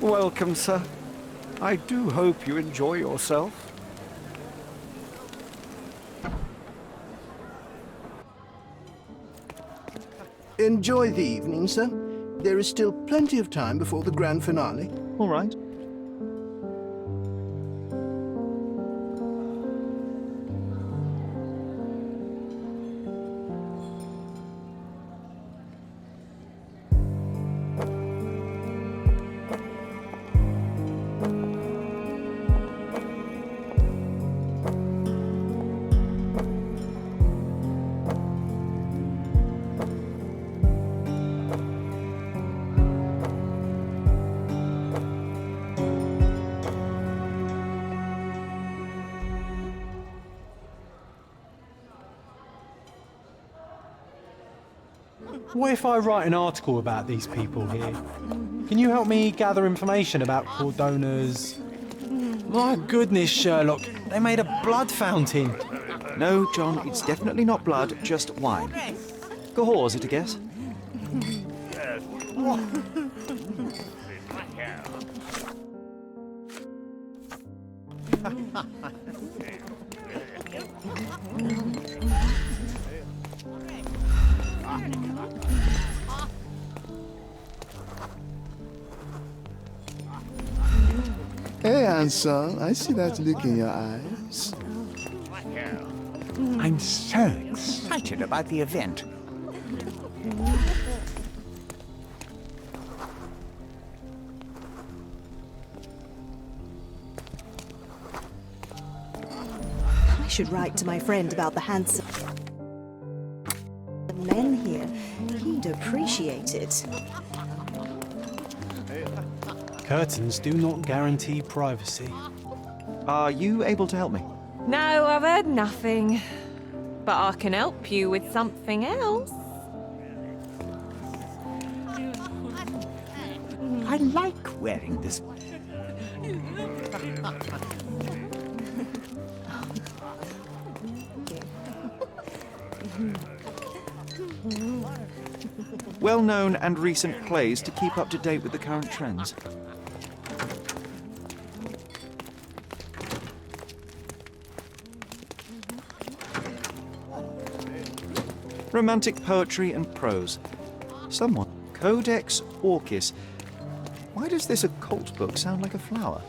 Welcome, sir. I do hope you enjoy yourself. Enjoy the evening, sir. There is still plenty of time before the grand finale. All right. What if I write an article about these people here? Can you help me gather information about Cordona's... My goodness, Sherlock, they made a blood fountain. No, John, it's definitely not blood, just wine. Cahors, is it a guess? Hey, Ansel, I see that look in your eyes. I'm so excited about the event. I should write to my friend about the handsome men here. He'd appreciate it. Curtains do not guarantee privacy. Are you able to help me? No, I've heard nothing. But I can help you with something else. I like wearing this. Well-known and recent plays to keep up to date with the current trends. Romantic poetry and prose. Someone. Codex Orchis. Why does this occult book sound like a flower?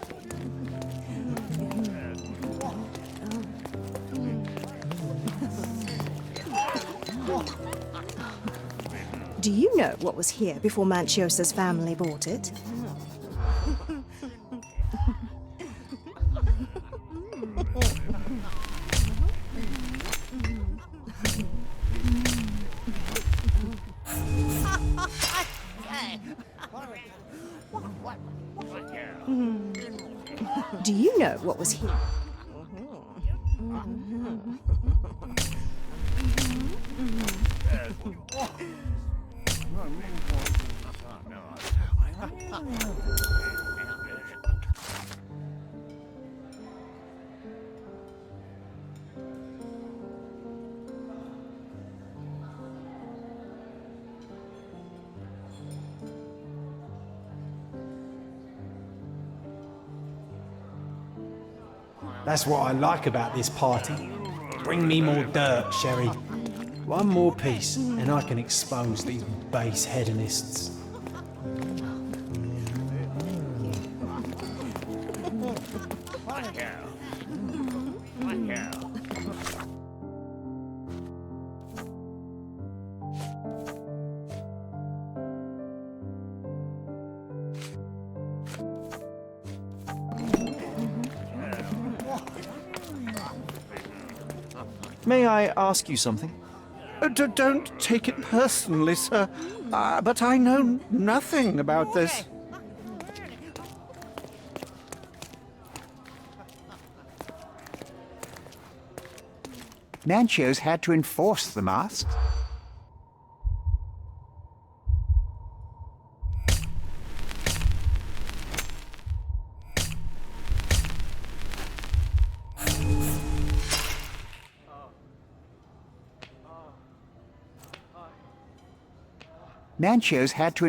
Do you know what was here before Manchiosa's family bought it? Do you know what was here? That's what I like about this party. Bring me more dirt, Sherry. One more piece, and I can expose these base hedonists. May I ask you something? Don't take it personally, sir. But I know nothing about this. Manchios had to enforce the masks. Manchios had to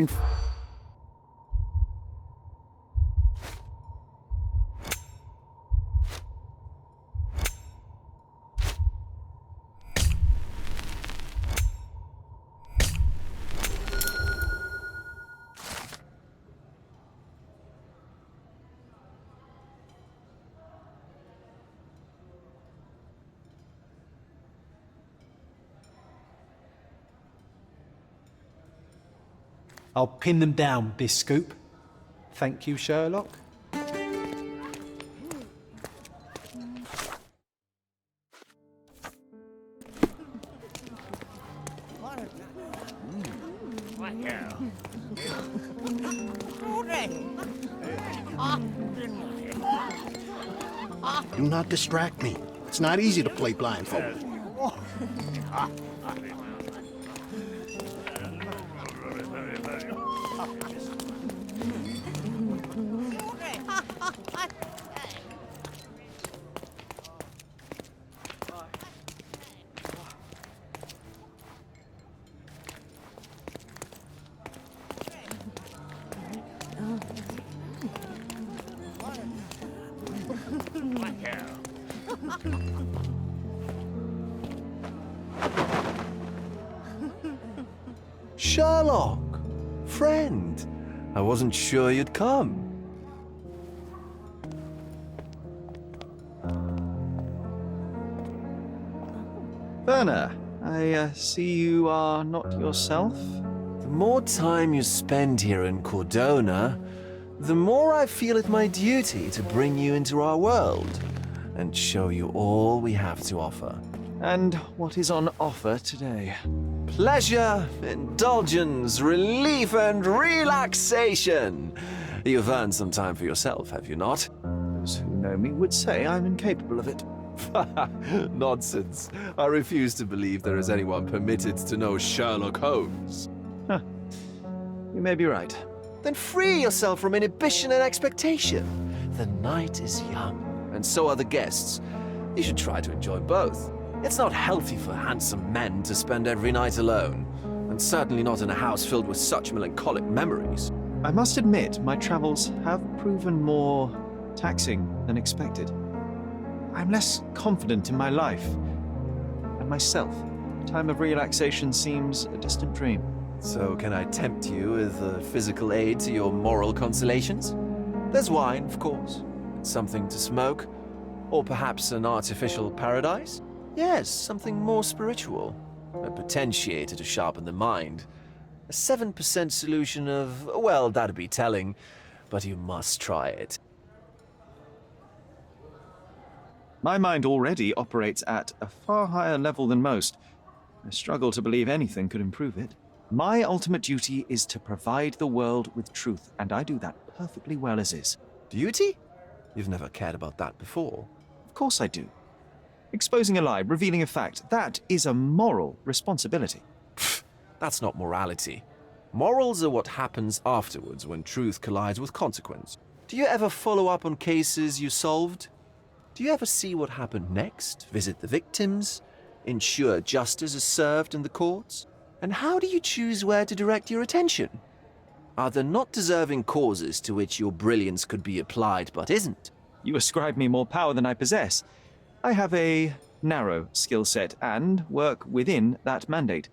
I'll pin them down with this scoop. Thank you, Sherlock. Do not distract me. It's not easy to play blindfold. Sherlock! Friend! I wasn't sure you'd come. Werner, I see you are not yourself. The more time you spend here in Cordona, the more I feel it my duty to bring you into our world and show you all we have to offer. And what is on offer today? Pleasure, indulgence, relief, and relaxation. You've earned some time for yourself, have you not? Those who know me would say I'm incapable of it. Nonsense. I refuse to believe there is anyone permitted to know Sherlock Holmes. You may be right. Then free yourself from inhibition and expectation. The night is young, and so are the guests. You should try to enjoy both. It's not healthy for handsome men to spend every night alone, and certainly not in a house filled with such melancholic memories. I must admit, my travels have proven more taxing than expected. I'm less confident in my life and myself. A time of relaxation seems a distant dream. So can I tempt you with a physical aid to your moral consolations? There's wine, of course, something to smoke, or perhaps an artificial paradise? Yes, something more spiritual, a potentiator to sharpen the mind. A 7% solution of, well, that'd be telling, but you must try it. My mind already operates at a far higher level than most. I struggle to believe anything could improve it. My ultimate duty is to provide the world with truth, and I do that perfectly well as is. Duty? You've never cared about that before. Of course I do. Exposing a lie, revealing a fact, that is a moral responsibility. That's not morality. Morals are what happens afterwards when truth collides with consequence. Do you ever follow up on cases you solved? Do you ever see what happened next, visit the victims, ensure justice is served in the courts? And how do you choose where to direct your attention? Are there not deserving causes to which your brilliance could be applied but isn't? You ascribe me more power than I possess. I have a narrow skill set and work within that mandate.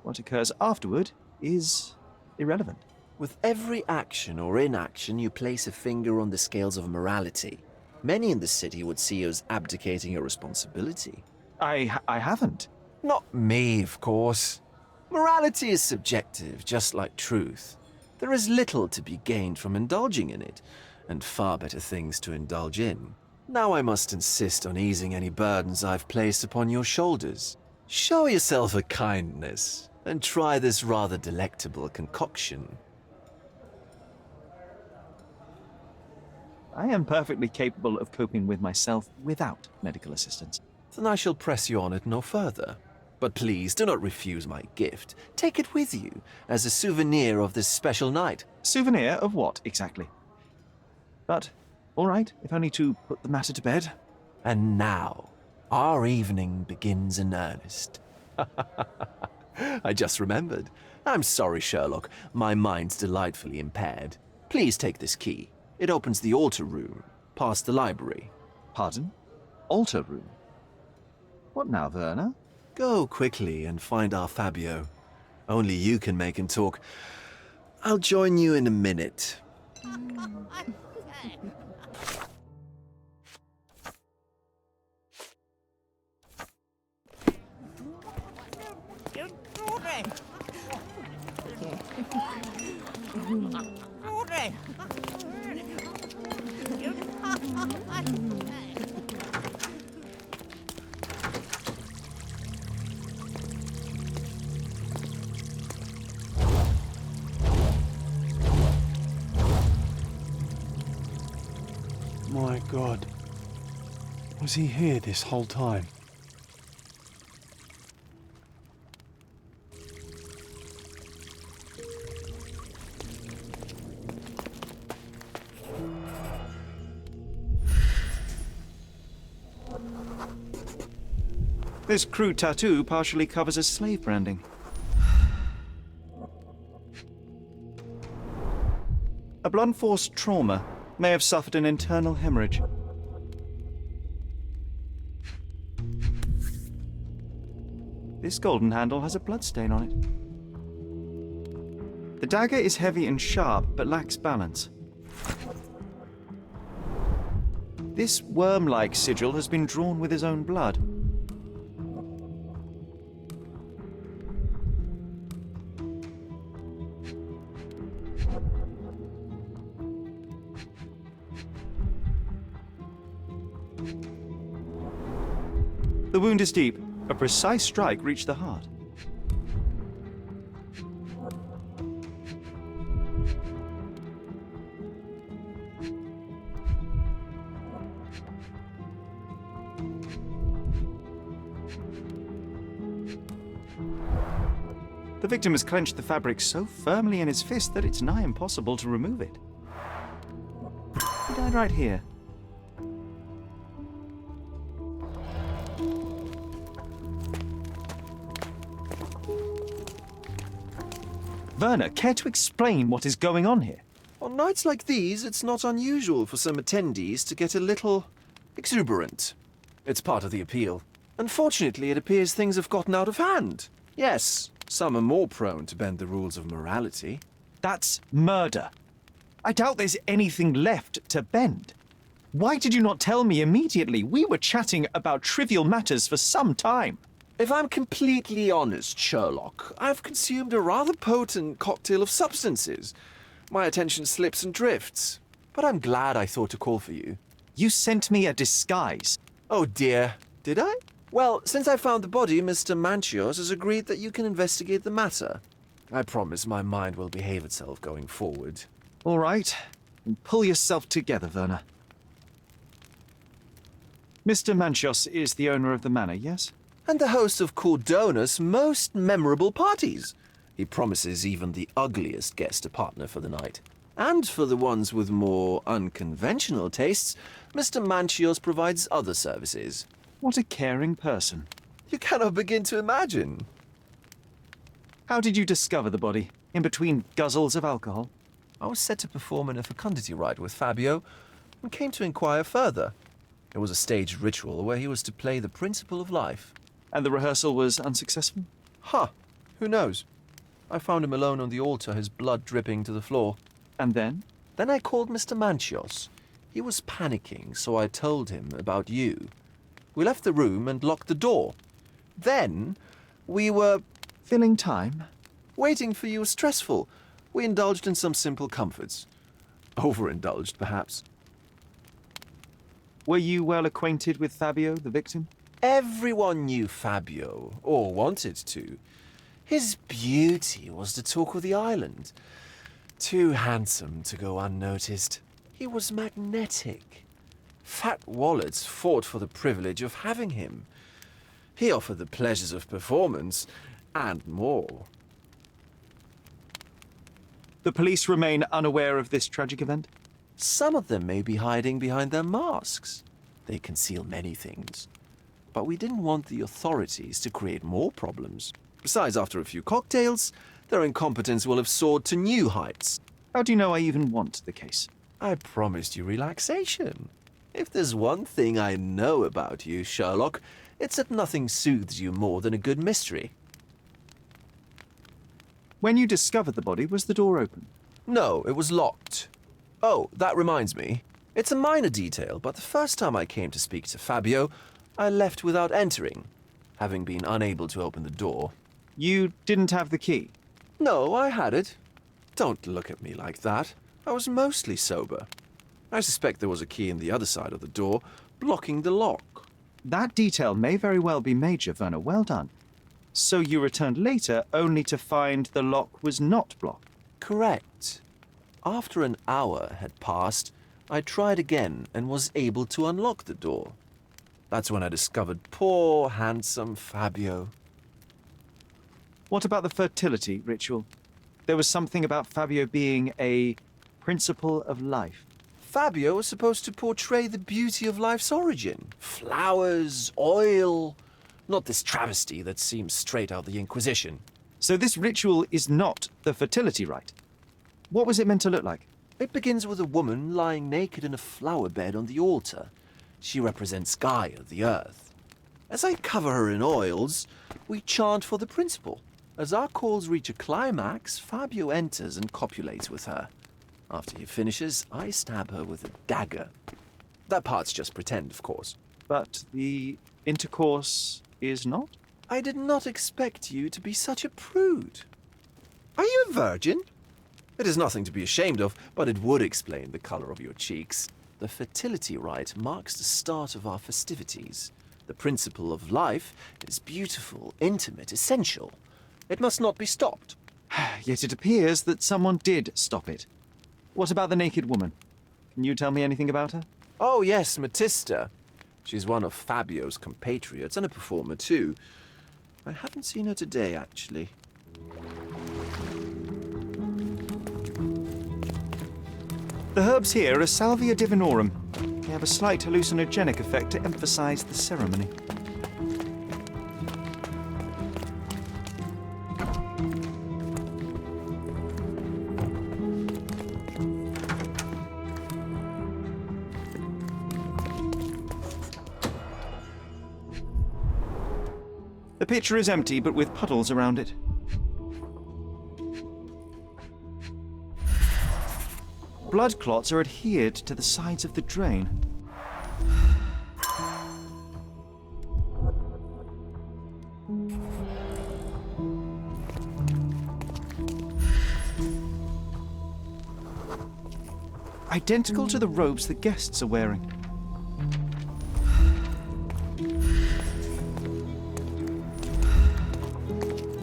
What occurs afterward is irrelevant. With every action or inaction, you place a finger on the scales of morality. Many in the city would see you as abdicating your responsibility. I haven't. Not me, of course. Morality is subjective, just like truth. There is little to be gained from indulging in it, and far better things to indulge in. Now I must insist on easing any burdens I've placed upon your shoulders. Show yourself a kindness, and try this rather delectable concoction. I am perfectly capable of coping with myself without medical assistance. Then I shall press you on it no further. But please do not refuse my gift. Take it with you as a souvenir of this special night. Souvenir of what, exactly? But, all right, if only to put the matter to bed. And now, our evening begins in earnest. I just remembered. I'm sorry, Sherlock. My mind's delightfully impaired. Please take this key. It opens the altar room, past the library. Pardon? Altar room? What now, Werner? Go quickly and find our Fabio. Only you can make him talk. I'll join you in a minute. My God. Was he here this whole time? This crude tattoo partially covers a slave branding. A blunt force trauma may have suffered an internal hemorrhage. This golden handle has a bloodstain on it. The dagger is heavy and sharp, but lacks balance. This worm-like sigil has been drawn with his own blood. The wound is deep. A precise strike reached the heart. The victim has clenched the fabric so firmly in his fist that it's nigh impossible to remove it. He died right here. Werner, care to explain what is going on here? On nights like these, it's not unusual for some attendees to get a little exuberant. It's part of the appeal. Unfortunately, it appears things have gotten out of hand. Yes, some are more prone to bend the rules of morality. That's murder. I doubt there's anything left to bend. Why did you not tell me immediately? We were chatting about trivial matters for some time. If I'm completely honest, Sherlock, I've consumed a rather potent cocktail of substances. My attention slips and drifts. But I'm glad I thought to call for you. You sent me a disguise. Oh dear, did I? Well, since I found the body, Mr. Manchios has agreed that you can investigate the matter. I promise my mind will behave itself going forward. All right. Then pull yourself together, Werner. Mr. Manchios is the owner of the manor, yes? And the host of Cordona's most memorable parties. He promises even the ugliest guest a partner for the night. And for the ones with more unconventional tastes, Mr. Manchios provides other services. What a caring person. You cannot begin to imagine. How did you discover the body? In between guzzles of alcohol? I was set to perform in a fecundity rite with Fabio and came to inquire further. It was a staged ritual where he was to play the principle of life. And the rehearsal was unsuccessful? Who knows? I found him alone on the altar, his blood dripping to the floor. And then? Then I called Mr. Manchios. He was panicking, so I told him about you. We left the room and locked the door. Then we were... Filling time? Waiting for you was stressful. We indulged in some simple comforts. Overindulged, perhaps. Were you well acquainted with Fabio, the victim? Everyone knew Fabio, or wanted to. His beauty was the talk of the island. Too handsome to go unnoticed. He was magnetic. Fat wallets fought for the privilege of having him. He offered the pleasures of performance, and more. The police remain unaware of this tragic event? Some of them may be hiding behind their masks. They conceal many things. But we didn't want the authorities to create more problems. Besides, after a few cocktails, their incompetence will have soared to new heights. How do you know I even want the case? I promised you relaxation. If there's one thing I know about you, Sherlock, it's that nothing soothes you more than a good mystery. When you discovered the body, was the door open? No, it was locked. Oh, that reminds me. It's a minor detail, but the first time I came to speak to Fabio, I left without entering, having been unable to open the door. You didn't have the key? No, I had it. Don't look at me like that. I was mostly sober. I suspect there was a key in the other side of the door, blocking the lock. That detail may very well be major, Werner. Well done. So you returned later only to find the lock was not blocked? Correct. After an hour had passed, I tried again and was able to unlock the door. That's when I discovered poor, handsome Fabio. What about the fertility ritual? There was something about Fabio being a principle of life. Fabio was supposed to portray the beauty of life's origin. Flowers, oil, not this travesty that seems straight out of the Inquisition. So this ritual is not the fertility rite. What was it meant to look like? It begins with a woman lying naked in a flower bed on the altar. She represents Gaia, the earth. As I cover her in oils, we chant for the principle. As our calls reach a climax, Fabio enters and copulates with her. After he finishes, I stab her with a dagger. That part's just pretend, of course. But the intercourse is not? I did not expect you to be such a prude. Are you a virgin? It is nothing to be ashamed of, but it would explain the color of your cheeks. The fertility rite marks the start of our festivities. The principle of life is beautiful, intimate, essential. It must not be stopped. Yet it appears that someone did stop it. What about the naked woman? Can you tell me anything about her? Oh yes, Matista. She's one of Fabio's compatriots and a performer too. I haven't seen her today, actually. The herbs here are Salvia divinorum. They have a slight hallucinogenic effect to emphasize the ceremony. The pitcher is empty, but with puddles around it. Blood clots are adhered to the sides of the drain. Identical to the robes the guests are wearing.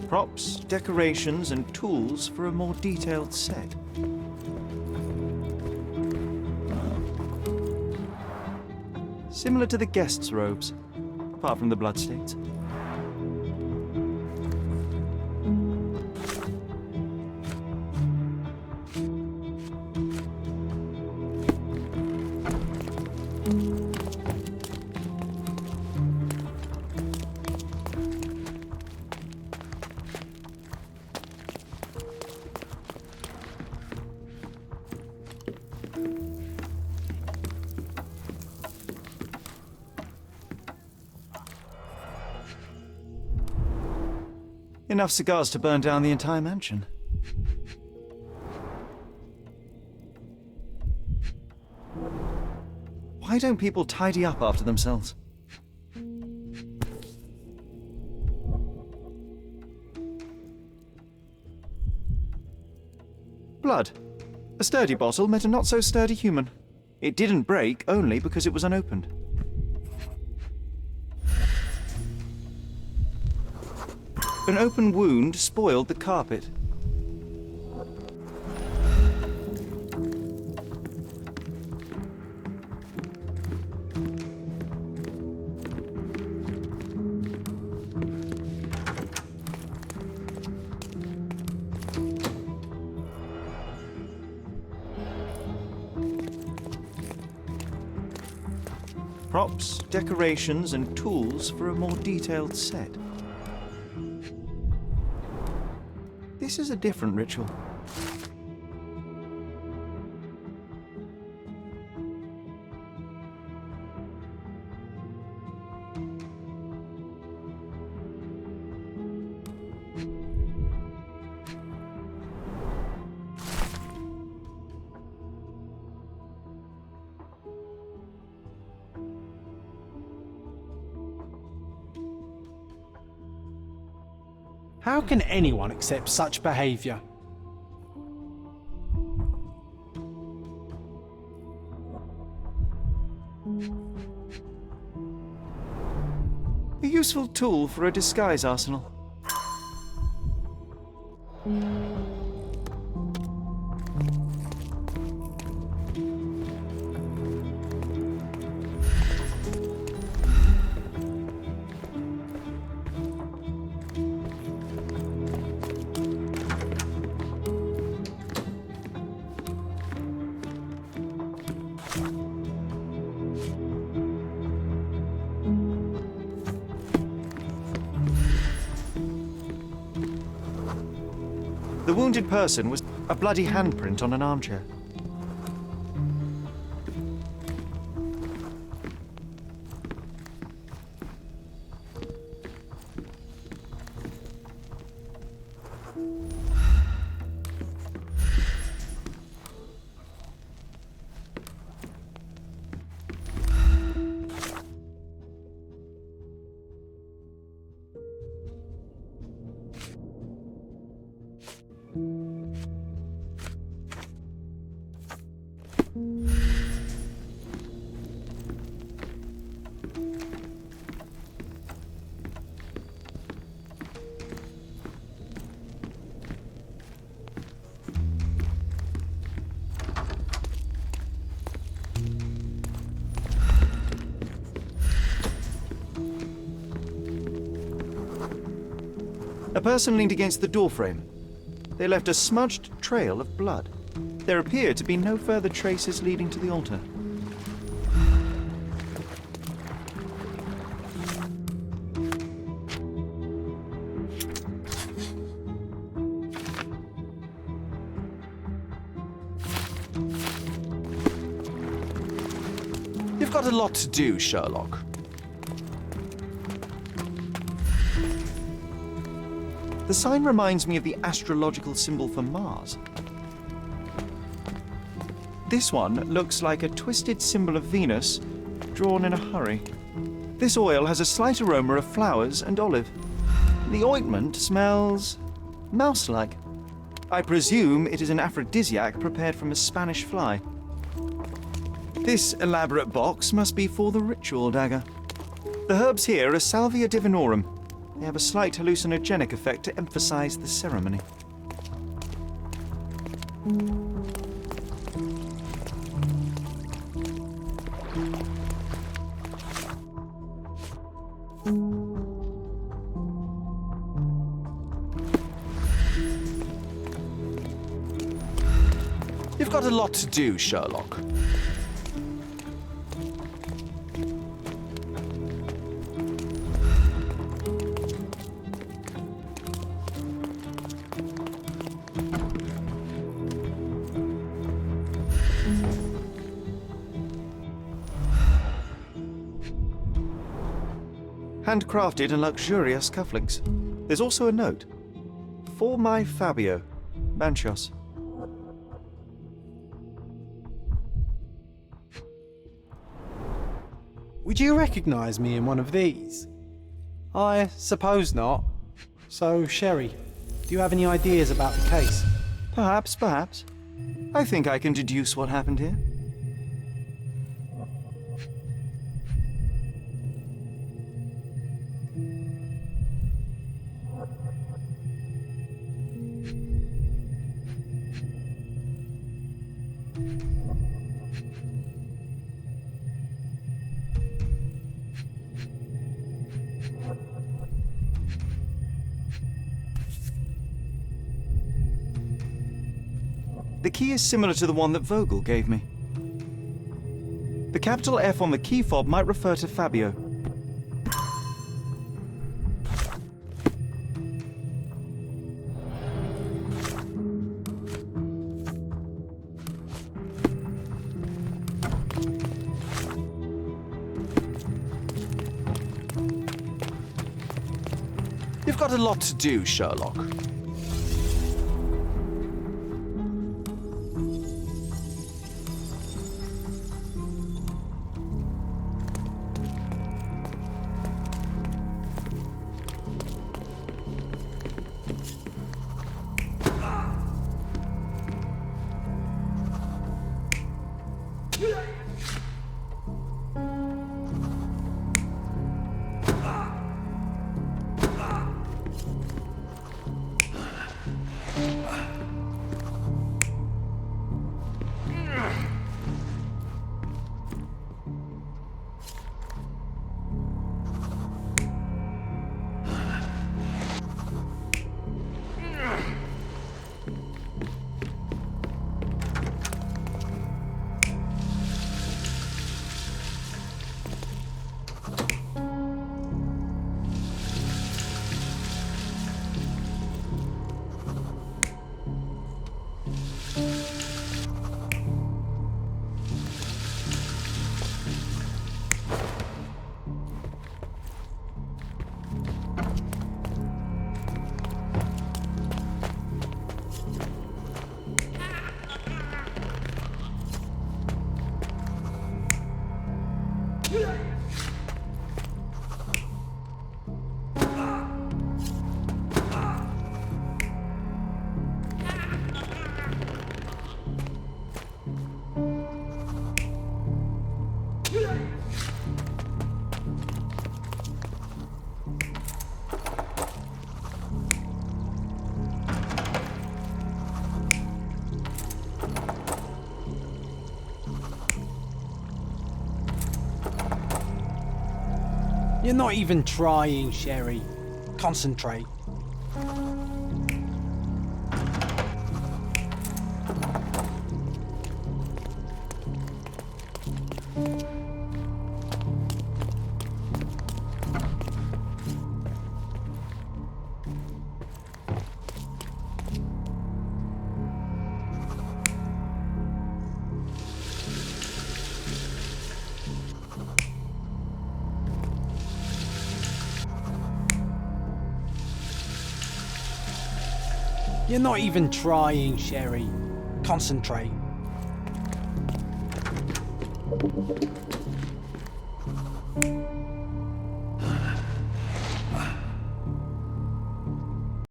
Props, decorations, and tools for a more detailed set. Similar to the guests' robes, apart from the bloodstains. Enough cigars to burn down the entire mansion. Why don't people tidy up after themselves? Blood. A sturdy bottle met a not-so-sturdy human. It didn't break only because it was unopened. An open wound spoiled the carpet. Props, decorations, and tools for a more detailed set. This is a different ritual. How can anyone accept such behaviour? A useful tool for a disguise arsenal. The wounded person was a bloody handprint on an armchair. A person leaned against the doorframe. They left a smudged trail of blood. There appear to be no further traces leading to the altar. You've got a lot to do, Sherlock. The sign reminds me of the astrological symbol for Mars. This one looks like a twisted symbol of Venus, drawn in a hurry. This oil has a slight aroma of flowers and olive. The ointment smells mouse-like. I presume it is an aphrodisiac prepared from a Spanish fly. This elaborate box must be for the ritual dagger. The herbs here are Salvia divinorum. They have a slight hallucinogenic effect to emphasize the ceremony. You've got a lot to do, Sherlock. Handcrafted and luxurious cufflinks. There's also a note. For my Fabio, Manchos. Would you recognize me in one of these? I suppose not. So, Sherry, do you have any ideas about the case? Perhaps, perhaps. I think I can deduce what happened here. The key is similar to the one that Vogel gave me. The capital F on the key fob might refer to Fabio. You've got a lot to do, Sherlock. You're not even trying, Sherry. Concentrate. You're not even trying, Sherry. Concentrate.